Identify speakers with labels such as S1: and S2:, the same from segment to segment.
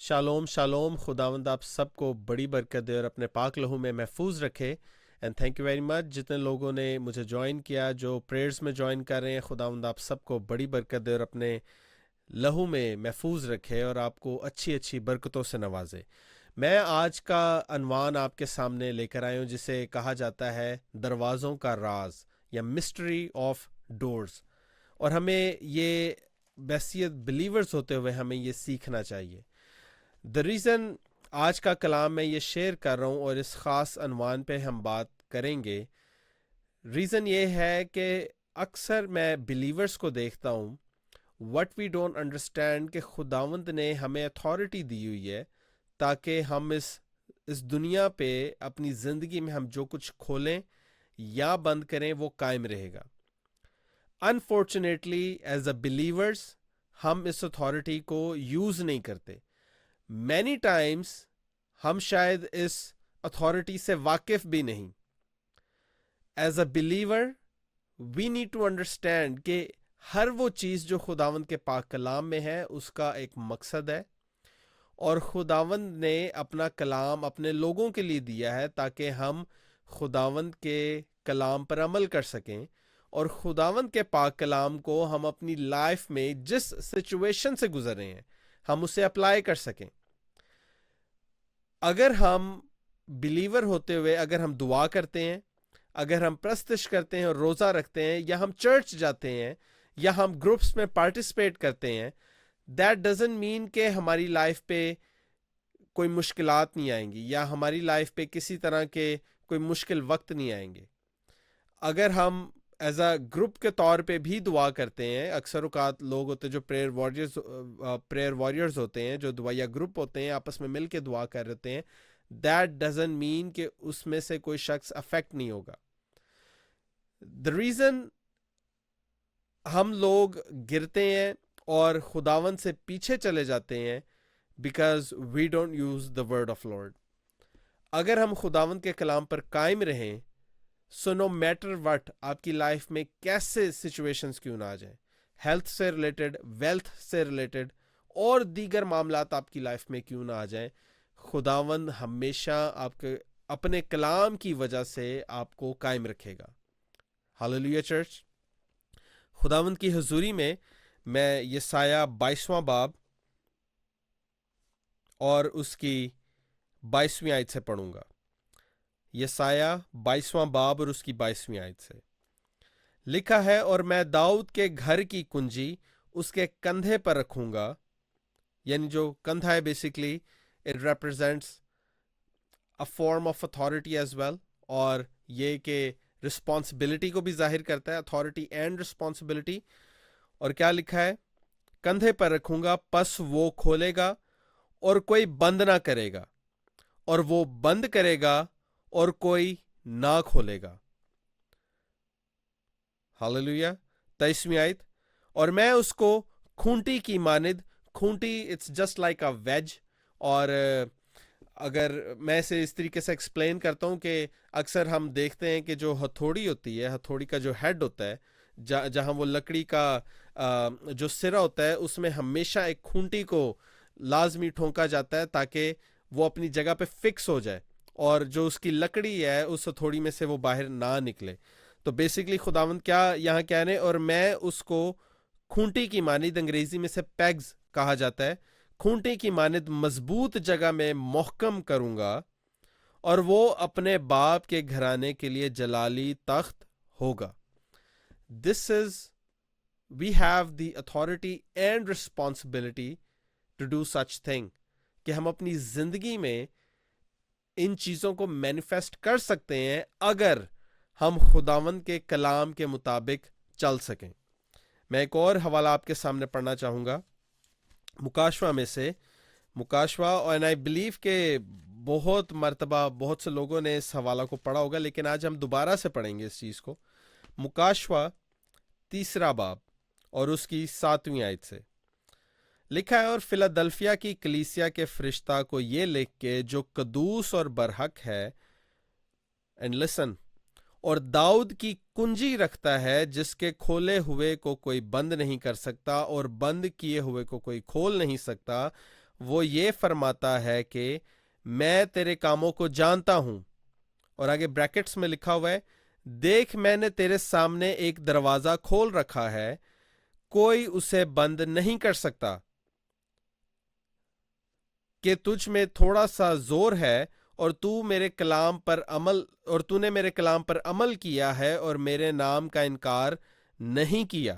S1: Shalom Shalom, خداوند آپ سب کو بڑی برکت دے اور اپنے پاک لہو میں محفوظ رکھے. And thank you very much جتنے لوگوں نے مجھے جوائن کیا، جو پریئرز میں جوائن کر رہے ہیں. خداوند آپ سب کو بڑی برکت دے اور اپنے لہو میں محفوظ رکھے اور آپ کو اچھی اچھی برکتوں سے نوازے. میں آج کا عنوان آپ کے سامنے لے کر آیا ہوں جسے کہا جاتا ہے دروازوں کا راز یا مسٹری آف ڈورز. اور ہمیں یہ بحیثیت بلیورز ہوتے ہوئے ہمیں یہ سیکھنا چاہیے. دا ریزن آج کا کلام میں یہ شیئر کر رہا ہوں اور اس خاص عنوان پہ ہم بات کریں گے. ریزن یہ ہے کہ اکثر میں بلیورز کو دیکھتا ہوں وٹ وی ڈونٹ انڈرسٹینڈ کہ خداوند نے ہمیں اتھارٹی دی ہوئی ہے تاکہ ہم اس دنیا پہ اپنی زندگی میں ہم جو کچھ کھولیں یا بند کریں وہ قائم رہے گا. انفارچونیٹلی ایز اے بلیورز ہم اس اتھارٹی کو یوز نہیں کرتے. مینی ٹائمز ہم شاید اس اتھارٹی سے واقف بھی نہیں. As a believer we need to understand کہ ہر وہ چیز جو خداوند کے پاک کلام میں ہے اس کا ایک مقصد ہے، اور خداوند نے اپنا کلام اپنے لوگوں کے لیے دیا ہے تاکہ ہم خداوند کے کلام پر عمل کر سکیں اور خداوند کے پاک کلام کو ہم اپنی لائف میں جس سچویشن سے گزر رہے ہیں ہم اسے اپلائی کر سکیں. اگر ہم بلیور ہوتے ہوئے اگر ہم دعا کرتے ہیں، اگر ہم پرستش کرتے ہیں اور روزہ رکھتے ہیں، یا ہم چرچ جاتے ہیں، یا ہم گروپس میں پارٹیسپیٹ کرتے ہیں، دیٹ ڈزنٹ مین کہ ہماری لائف پہ کوئی مشکلات نہیں آئیں گی یا ہماری لائف پہ کسی طرح کے کوئی مشکل وقت نہیں آئیں گے. اگر ہم ایز اے گروپ کے طور پہ بھی دعا کرتے ہیں، اکثر اوقات لوگ ہوتے ہیں جو پریئر واریئرز ہوتے ہیں، جو دعائیا گروپ ہوتے ہیں، آپس میں مل کے دعا کر رہتے ہیں، دیٹ ڈزنٹ مین کہ اس میں سے کوئی شخص افیکٹ نہیں ہوگا. دا ریزن ہم لوگ گرتے ہیں اور خداوند سے پیچھے چلے جاتے ہیں because we don't use the word of Lord. اگر ہم خداوند کے کلام پر قائم رہیں، سو نو میٹر وٹ آپ کی لائف میں کیسے سچویشنز کیوں نہ آ جائیں، ہیلتھ سے ریلیٹڈ، ویلتھ سے ریلیٹڈ اور دیگر معاملات آپ کی لائف میں کیوں نہ آ جائیں، خداوند ہمیشہ آپ کے اپنے کلام کی وجہ سے آپ کو قائم رکھے گا. ہاللیلویا چرچ. خداوند کی حضوری میں یسایہ 22واں باب اور اس کی 22ویں آیت سے پڑھوں گا. یسایہ 22واں باب اور اس کی 22ویں آیت سے لکھا ہے، اور میں داؤد کے گھر کی کنجی اس کے کندھے پر رکھوں گا. یعنی جو کندھا ہے basically it represents a form of authority as well, اور یہ کہ رسپانسبلٹی کو بھی ظاہر کرتا ہے، اتھارٹی اینڈ رسپانسبلٹی. اور کیا لکھا ہے، کندھے پر رکھوں گا پس وہ کھولے گا اور کوئی بند نہ کرے گا، اور وہ بند کرے گا اور کوئی نہ کھولے گا. ہاللیلویا. 23ویں آیت، اور میں اس کو کھونٹی کی مانند، کھونٹی it's just like a wedge, اور اگر میں اسے اس طریقے سے ایکسپلین کرتا ہوں کہ اکثر ہم دیکھتے ہیں کہ جو ہتھوڑی ہوتی ہے، ہتھوڑی کا جو ہیڈ ہوتا ہے، جہاں وہ لکڑی کا جو سرا ہوتا ہے اس میں ہمیشہ ایک کھونٹی کو لازمی ٹھونکا جاتا ہے تاکہ وہ اپنی جگہ پہ فکس ہو جائے اور جو اس کی لکڑی ہے اس ہتھوڑی میں سے وہ باہر نہ نکلے. تو بیسیکلی خداوند کیا یہاں کہنے، اور میں اس کو کھونٹی کی مانند، انگریزی میں سے پیگز کہا جاتا ہے، کھونٹی کی مانند مضبوط جگہ میں محکم کروں گا، اور وہ اپنے باپ کے گھرانے کے لیے جلالی تخت ہوگا. This is we have the authority and responsibility to do such thing, کہ ہم اپنی زندگی میں ان چیزوں کو مینیفیسٹ کر سکتے ہیں اگر ہم خداوند کے کلام کے مطابق چل سکیں. میں ایک اور حوالہ آپ کے سامنے پڑھنا چاہوں گا مکاشوہ میں سے، مکاشوہ، اور آئی بلیو کہ بہت مرتبہ بہت سے لوگوں نے اس حوالہ کو پڑھا ہوگا، لیکن آج ہم دوبارہ سے پڑھیں گے اس چیز کو. مکاشوہ 3 باب اور اس کی 7ویں آیت سے لکھا ہے، اور فلادلفیا کی کلیسیا کے فرشتہ کو یہ لکھ کے جو قدوس اور برحق ہے، اینڈ لسن، اور داؤد کی کنجی رکھتا ہے جس کے کھولے ہوئے کو کوئی بند نہیں کر سکتا اور بند کیے ہوئے کو کوئی کھول نہیں سکتا، وہ یہ فرماتا ہے کہ میں تیرے کاموں کو جانتا ہوں. اور آگے بریکٹس میں لکھا ہوا ہے دیکھ میں نے تیرے سامنے ایک دروازہ کھول رکھا ہے, کوئی اسے بند نہیں کر سکتا. کہ تجھ میں تھوڑا سا زور ہے اور تو نے میرے کلام پر عمل کیا ہے اور میرے نام کا انکار نہیں کیا.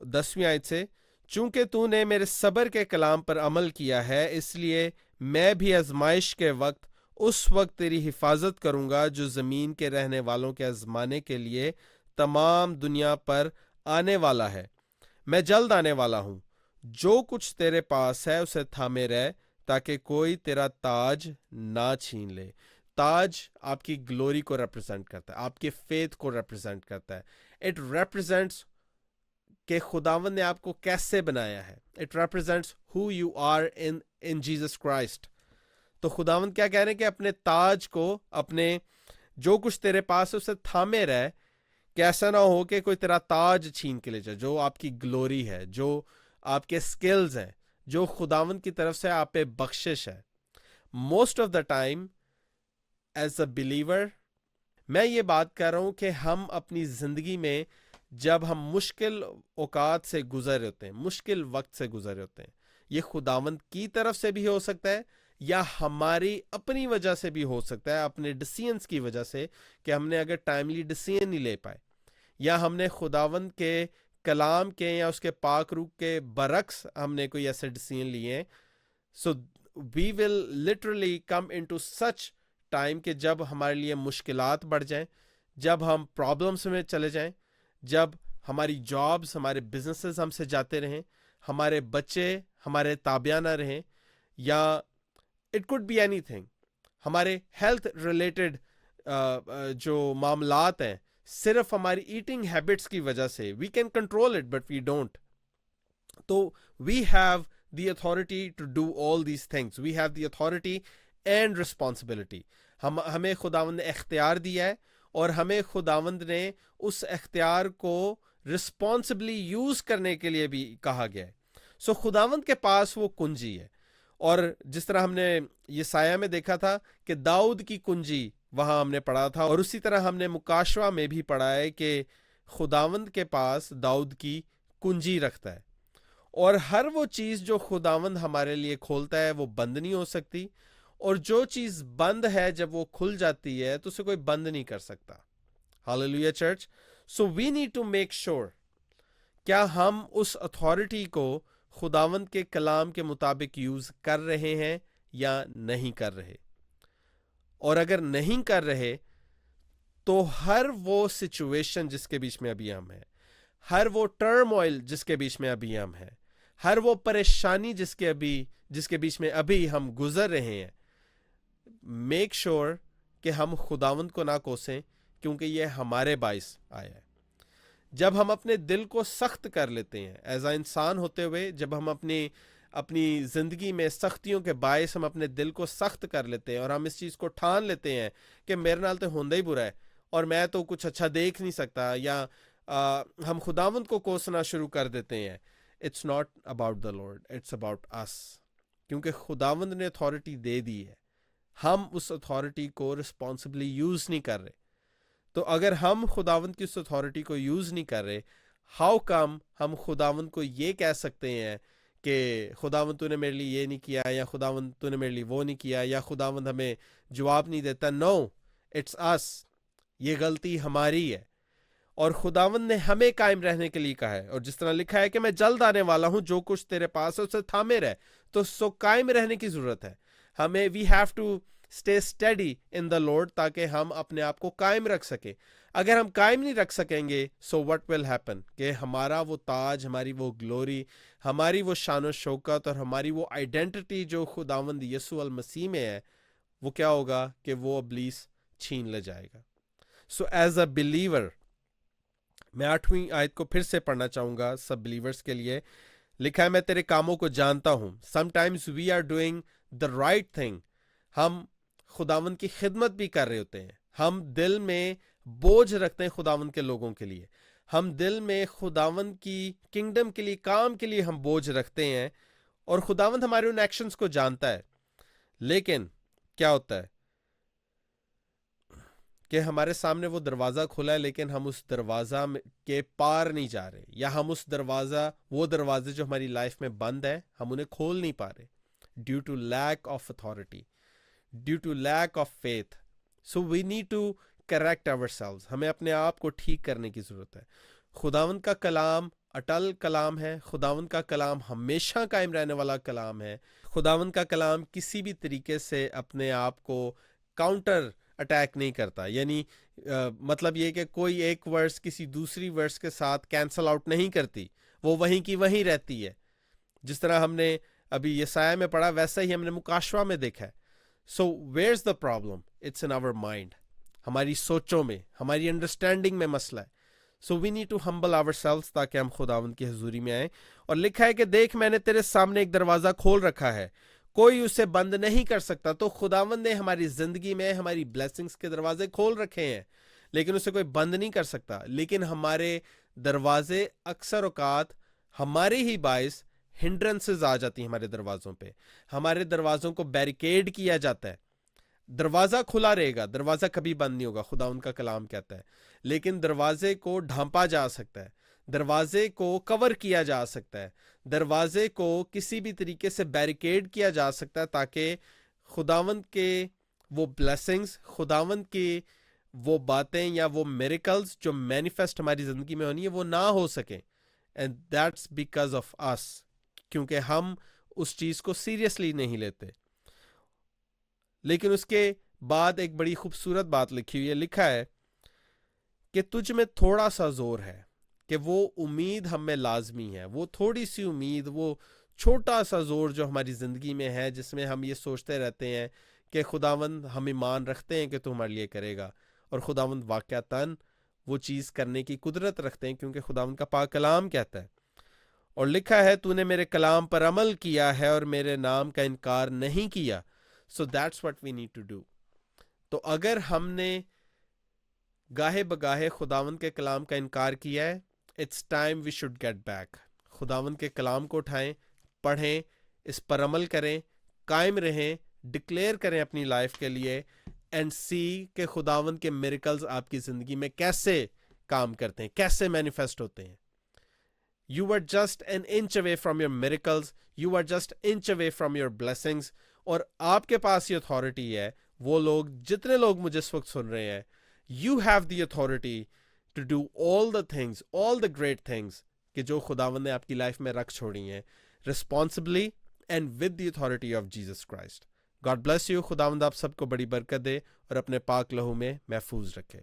S1: 10ویں آیت سے چونکہ تو نے میرے صبر کے کلام پر عمل کیا ہے اس لیے میں بھی آزمائش کے وقت اس وقت تیری حفاظت کروں گا جو زمین کے رہنے والوں کے آزمانے کے لیے تمام دنیا پر آنے والا ہے. میں جلد آنے والا ہوں. جو کچھ تیرے پاس ہے اسے تھامے رہ تاکہ کوئی تیرا تاج نہ چھین لے. تاج آپ کی گلوری کو ریپرزینٹ کرتا ہے, آپ کے فیتھ کو ریپرزینٹ کرتا ہے. اٹ ریپرزینٹس کہ خداوند نے آپ کو کیسے بنایا ہے. It represents who you are in Jesus Christ. تو خداوند کیا کہہ رہے ہیں کہ اپنے تاج کو, اپنے جو کچھ تیرے پاس ہے اسے تھامے رہ, کہ ایسا نہ ہو کہ کوئی تیرا تاج چھین کے لے جائے, جو آپ کی گلوری ہے, جو آپ کے سکلز ہیں, جو خداوند کی طرف سے آپ پہ بخشش ہے. Most of the time as a believer میں یہ بات کر رہا ہوں کہ ہم اپنی زندگی میں جب ہم مشکل اوقات سے گزر ہوتے ہیں, مشکل وقت سے گزر ہوتے ہیں, یہ خداوند کی طرف سے بھی ہو سکتا ہے یا ہماری اپنی وجہ سے بھی ہو سکتا ہے, اپنے ڈیسیژنز کی وجہ سے, کہ ہم نے اگر ٹائملی ڈیسیژن نہیں لے پائے, یا ہم نے خداوند کے کلام کے یا اس کے پاک روح کے برعکس ہم نے کوئی ایسے ڈیسیژن لیے ہیں. So we will literally come into such time کہ جب ہمارے لیے مشکلات بڑھ جائیں, جب ہم پرابلمس میں چلے جائیں, جب ہماری جابز, ہمارے بزنسز ہم سے جاتے رہیں, ہمارے بچے ہمارے تابع نہ رہیں, یا اٹ کوڈ بی اینی تھنگ, ہمارے ہیلتھ ریلیٹڈ جو معاملات ہیں صرف ہماری ایٹنگ ہیبٹس کی وجہ سے, we can control it but we don't. تو we have the authority to do all these things, we have the authority and responsibility. ہمیں خداوند نے اختیار دیا ہے اور ہمیں خداوند نے اس اختیار کو رسپانسبلی یوز کرنے کے لیے بھی کہا گیا ہے. سو خداوند کے پاس وہ کنجی ہے, اور جس طرح ہم نے یسایہ میں دیکھا تھا کہ داؤد کی کنجی وہاں ہم نے پڑھا تھا, اور اسی طرح ہم نے مکاشوہ میں بھی پڑھا ہے کہ خداوند کے پاس داؤد کی کنجی رکھتا ہے. اور ہر وہ چیز جو خداوند ہمارے لیے کھولتا ہے وہ بند نہیں ہو سکتی, اور جو چیز بند ہے جب وہ کھل جاتی ہے تو اسے کوئی بند نہیں کر سکتا. Hallelujah church. So we need to make sure کیا ہم اس اتھارٹی کو خداوند کے کلام کے مطابق یوز کر رہے ہیں یا نہیں کر رہے. اور اگر نہیں کر رہے تو ہر وہ سچویشن جس کے بیچ میں ابھی ہم ہیں, ہر وہ ٹرموائل جس کے بیچ میں ابھی ہم ہیں, ہر وہ پریشانی جس کے بیچ میں ابھی ہم گزر رہے ہیں, میک شور کہ ہم خداوند کو نہ کوسیں, کیونکہ یہ ہمارے باعث آیا ہے. جب ہم اپنے دل کو سخت کر لیتے ہیں ایز اے انسان ہوتے ہوئے, جب ہم اپنی زندگی میں سختیوں کے باعث ہم اپنے دل کو سخت کر لیتے ہیں, اور ہم اس چیز کو ٹھان لیتے ہیں کہ میرے نال تو ہوندہ ہی برا ہے اور میں تو کچھ اچھا دیکھ نہیں سکتا, یا ہم خداوند کو کوسنا شروع کر دیتے ہیں. It's not about the Lord, it's about us. کیونکہ خداوند نے اتھارٹی دے دی ہے, ہم اس اتھارٹی کو رسپانسبلی یوز نہیں کر رہے. تو اگر ہم خداوند کی اس اتھارٹی کو یوز نہیں کر رہے, ہاؤ کم ہم خداوند کو یہ کہہ سکتے ہیں کہ خداوند تو نے میرے لیے یہ نہیں کیا, یا خداوند تو نے میرے لیے وہ نہیں کیا, یا خداوند ہمیں جواب نہیں دیتا. نو, اٹس اس. یہ غلطی ہماری ہے, اور خداوند نے ہمیں قائم رہنے کے لیے کہا ہے, اور جس طرح لکھا ہے کہ میں جلد آنے والا ہوں, جو کچھ تیرے پاس ہے اسے تھامے رہ. تو قائم رہنے کی ضرورت ہے ہمیں. We have to stay steady in the Lord, تاکہ ہم اپنے آپ کو قائم رکھ سکیں. اگر ہم قائم نہیں رکھ سکیں گے, سو وٹ ول ہیپن, کہ ہمارا وہ تاج, ہماری وہ گلوری, ہماری وہ شان و شوکت, اور ہماری وہ آئیڈینٹی جو خداوند یسوع المسیح میں ہے, وہ کیا ہوگا کہ وہ ابلیس چھین لے جائے گا. سو ایز اے بلیور, میں 8ویں آیت کو پھر سے پڑھنا چاہوں گا سب بلیورز کے لیے. لکھا ہے میں تیرے کاموں کو جانتا ہوں. Sometimes we are doing the right thing, ہم خداوند کی خدمت بھی کر رہے ہوتے ہیں, ہم دل میں بوجھ رکھتے ہیں خداوند کے لوگوں کے لیے, ہم دل میں خداوند کی کنگڈم کے لیے کام کے لیے ہم بوجھ رکھتے ہیں اور خداوند ہمارے ان ایکشنز کو جانتا ہے، لیکن کیا ہوتا ہے کہ ہمارے سامنے وہ دروازہ کھلا ہے لیکن ہم اس دروازہ کے پار نہیں جا رہے، یا ہم اس وہ دروازے جو ہماری لائف میں بند ہے ہم انہیں کھول نہیں پا رہے due to lack of authority, due to lack of faith. So we need to correct ourselves. ہمیں اپنے آپ کو ٹھیک کرنے کی ضرورت ہے. خداوند کا کلام اٹل کلام ہے، خداوند کا کلام ہمیشہ قائم رہنے والا کلام ہے. خداوند کا کلام کسی بھی طریقے سے اپنے آپ کو کاؤنٹر اٹیک نہیں کرتا، یعنی مطلب یہ کہ کوئی ایک ورس کسی دوسری ورس کے ساتھ کینسل آؤٹ نہیں کرتی، وہ وہیں کی وہیں رہتی ہے. جس طرح ہم نے ابھی یسایہ میں پڑھا ویسا ہی ہم نے مکاشوہ میں دیکھا ہے. So where's the problem? It's in our mind, ہماری سوچوں میں، ہماری انڈرسٹینڈنگ میں مسئلہ ہے. So we need to humble ourselves تاکہ ہم خداوند کی حضوری میں آئیں. اور لکھا ہے کہ دیکھ میں نے تیرے سامنے ایک دروازہ کھول رکھا ہے، کوئی اسے بند نہیں کر سکتا. تو خداوند نے ہماری زندگی میں ہماری بلیسنگز کے دروازے کھول رکھے ہیں لیکن اسے کوئی بند نہیں کر سکتا. لیکن ہمارے دروازے اکثر اوقات ہمارے ہی باعث ہنڈرنسز آ جاتی ہیں ہمارے دروازوں پہ، ہمارے دروازوں کو بیریکیڈ کیا جاتا ہے. دروازہ کھلا رہے گا، دروازہ کبھی بند نہیں ہوگا، خدا ان کا کلام کہتا ہے، لیکن دروازے کو ڈھانپا جا سکتا ہے، دروازے کو کور کیا جا سکتا ہے، دروازے کو کسی بھی طریقے سے بیریکیڈ کیا جا سکتا ہے تاکہ خداوند کے وہ بلیسنگز، خداوند کی وہ باتیں یا وہ میریکلز جو مینیفیسٹ ہماری زندگی میں ہونی ہے وہ نہ ہو سکیں. اینڈ دیٹس بیکاز آف اس، کیونکہ ہم اس چیز کو سیریسلی نہیں لیتے. لیکن اس کے بعد ایک بڑی خوبصورت بات لکھی ہوئی ہے، لکھا ہے کہ تجھ میں تھوڑا سا زور ہے، کہ وہ امید ہم میں لازمی ہے، وہ تھوڑی سی امید، وہ چھوٹا سا زور جو ہماری زندگی میں ہے جس میں ہم یہ سوچتے رہتے ہیں کہ خداوند ہم ایمان رکھتے ہیں کہ تو ہمارے لیے کرے گا، اور خداوند واقعتاً وہ چیز کرنے کی قدرت رکھتے ہیں کیونکہ خداوند کا پاک کلام کہتا ہے. اور لکھا ہے تو نے میرے کلام پر عمل کیا ہے اور میرے نام کا انکار نہیں کیا. So that's what we need to do. تو اگر ہم نے گاہے بگاہے خداوند کے کلام کا انکار کیا ہے، it's time we should get back. خداوند کے کلام کو اٹھائیں، پڑھیں، اس پر عمل کریں، قائم رہیں، ڈکلیئر کریں اپنی لائف کے لیے، اینڈ سی کہ خداوند کے میریکلز آپ کی زندگی میں کیسے کام کرتے ہیں، کیسے مینیفیسٹ ہوتے ہیں. You are just an inch away from your miracles. You are just inch away from your blessings. اور آپ کے پاس یہ اتھارٹی ہے، وہ لوگ جتنے لوگ مجھے اس وقت سن رہے ہیں، you have the authority to do all the things, all the great things کہ جو خداوند نے آپ کی لائف میں رکھ چھوڑی ہیں، responsibly and with the authority of Jesus Christ. God bless you. خداوند آپ سب کو بڑی برکت دے اور اپنے پاک لہو میں محفوظ رکھے.